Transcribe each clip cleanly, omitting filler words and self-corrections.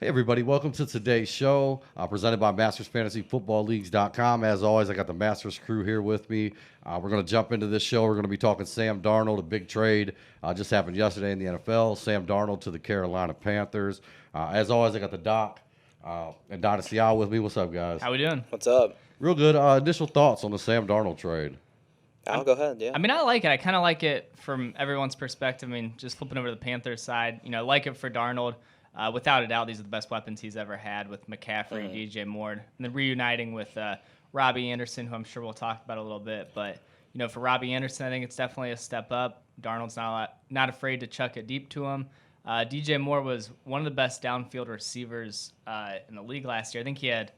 Hey, everybody. Welcome to today's show presented by MastersFantasyFootballLeagues.com. As always, I got the Masters crew here with me. We're going to jump into this show. We're going to be talking Sam Darnold, a big trade just happened yesterday in the NFL. Sam Darnold to the Carolina Panthers. As always, I got the Doc and Dynasty Al with me. What's up, guys? How we doing? What's up? Real good. Initial thoughts on the Sam Darnold trade. I'll go ahead, yeah. I mean, I like it. I kind of like it from everyone's perspective. I mean, just flipping over to the Panthers side, I like it for Darnold. Without a doubt, these are the best weapons he's ever had with McCaffrey, DJ Moore, and then reuniting with Robbie Anderson, who I'm sure we'll talk about a little bit. But, for Robbie Anderson, I think it's definitely a step up. Darnold's not afraid to chuck it deep to him. DJ Moore was one of the best downfield receivers in the league last year. I think he had,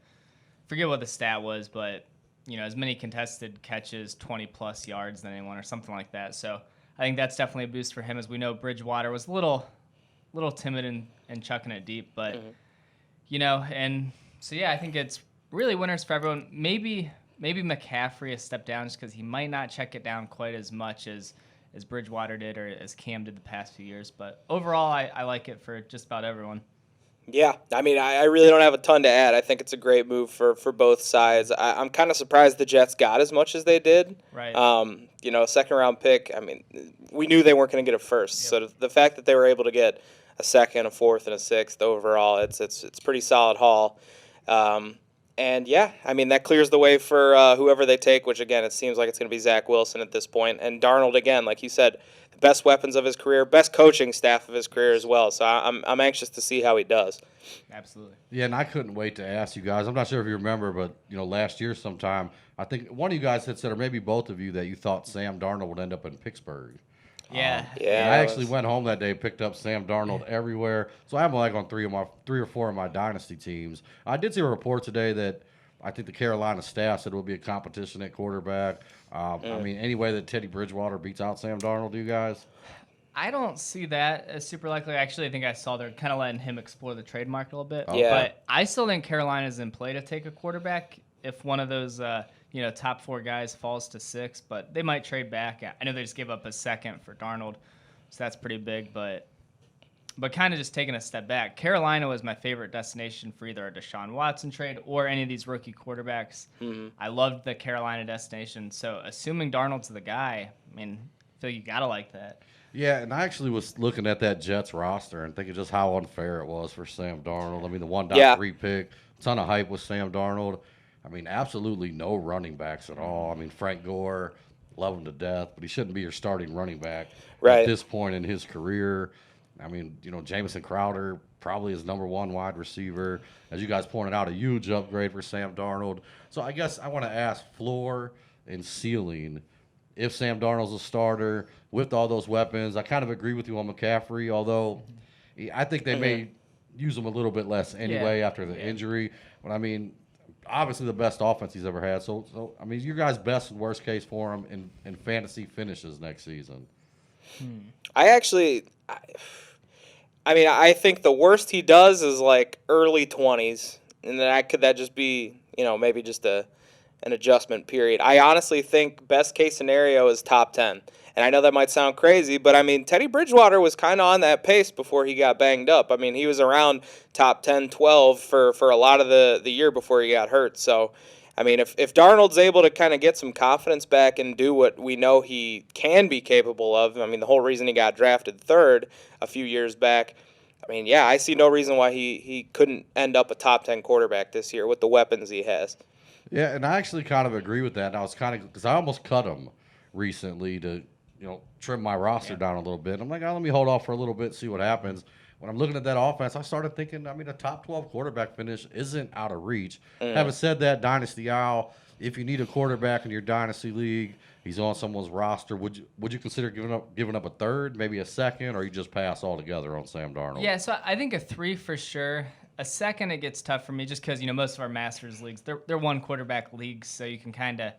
forget what the stat was, but, as many contested catches, 20-plus yards than anyone or something like that. So I think that's definitely a boost for him. As we know, Bridgewater was a little timid and chucking it deep, but and so I think it's really winners for everyone. Maybe McCaffrey a step down just because he might not check it down quite as much as Bridgewater did or as Cam did the past few years. But overall, I like it for just about everyone. Yeah, I mean, I really don't have a ton to add. I think it's a great move for both sides. I'm kind of surprised the Jets got as much as they did. Right. A second-round pick, I mean, we knew they weren't going to get a first. Yep. So the fact that they were able to get a second, a fourth, and a sixth overall, it's pretty solid haul. And I mean, that clears the way for whoever they take, which, again, it seems like it's going to be Zach Wilson at this point. And Darnold, again, like you said, the best weapons of his career, best coaching staff of his career as well. So I'm anxious to see how he does. Absolutely. Yeah, and I couldn't wait to ask you guys. I'm not sure if you remember, but, last year sometime, I think one of you guys had said, or maybe both of you, that you thought Sam Darnold would end up in Pittsburgh. Yeah. And I actually went home that day, picked up Sam Darnold everywhere. So I have him on three or four of my dynasty teams. I did see a report today that I think the Carolina staff said it will be a competition at quarterback. I mean, any way that Teddy Bridgewater beats out Sam Darnold, do you guys? I don't see that as super likely. Actually, I think I saw they're kind of letting him explore the trade market a little bit. Yeah. But I still think Carolina's in play to take a quarterback if one of those top four guys falls to 6, but they might trade back. I know they just gave up a second for Darnold, so that's pretty big, but kind of just taking a step back. Carolina was my favorite destination for either a Deshaun Watson trade or any of these rookie quarterbacks. Mm-hmm. I loved the Carolina destination, so assuming Darnold's the guy, I mean, I feel you got to like that. Yeah, and I actually was looking at that Jets roster and thinking just how unfair it was for Sam Darnold. I mean, the 1.3 pick, ton of hype with Sam Darnold. I mean, absolutely no running backs at all. I mean, Frank Gore, love him to death, but he shouldn't be your starting running back at this point in his career. I mean, Jamison Crowder, probably his number one wide receiver. As you guys pointed out, a huge upgrade for Sam Darnold. So I guess I want to ask floor and ceiling, if Sam Darnold's a starter with all those weapons. I kind of agree with you on McCaffrey, although I think they may use him a little bit less anyway after the injury. But, I mean, obviously the best offense he's ever had. So I mean, your guys' best and worst case for him in fantasy finishes next season. I think the worst he does is like early 20s, and then that just be maybe just an adjustment period. I honestly think best case scenario is top 10. And I know that might sound crazy, but I mean, Teddy Bridgewater was kind of on that pace before he got banged up. I mean, he was around top 10, 12 for a lot of the year before he got hurt. So, I mean, if Darnold's able to kind of get some confidence back and do what we know he can be capable of, I mean, the whole reason he got drafted third a few years back, I mean, I see no reason why he couldn't end up a top 10 quarterback this year with the weapons he has. Yeah, and I actually kind of agree with that. And I was because I almost cut him recently to trim my roster down a little bit. I'm like, let me hold off for a little bit, see what happens. When I'm looking at that offense, I started thinking, I mean, a top 12 quarterback finish isn't out of reach. Having said that, Dynasty Owl, if you need a quarterback in your Dynasty League, he's on someone's roster, would you consider giving up a third, maybe a second, or you just pass altogether on Sam Darnold? Yeah, so I think a 3 for sure. A second, it gets tough for me just because, most of our Masters leagues, they're one quarterback leagues, so you can kind of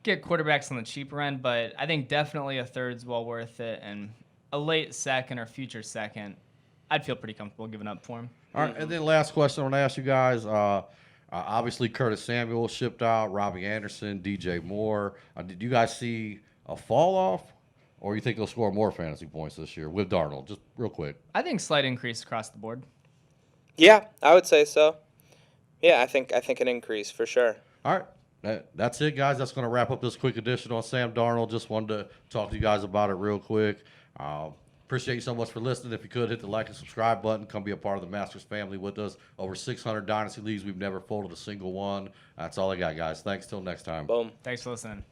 get quarterbacks on the cheaper end, but I think definitely a third's well worth it, and a late second or future second, I'd feel pretty comfortable giving up for him. All right, and then last question I want to ask you guys. Obviously, Curtis Samuel shipped out, Robbie Anderson, DJ Moore. Did you guys see a fall off, or you think they'll score more fantasy points this year with Darnold? Just real quick. I think slight increase across the board. Yeah, I would say so. Yeah, I think an increase for sure. All right. That's it, guys. That's going to wrap up this quick edition on Sam Darnold. Just wanted to talk to you guys about it real quick. Appreciate you so much for listening. If you could, hit the like and subscribe button. Come be a part of the Masters family with us. Over 600 Dynasty Leagues. We've never folded a single one. That's all I got, guys. Thanks. Till next time. Boom. Thanks for listening.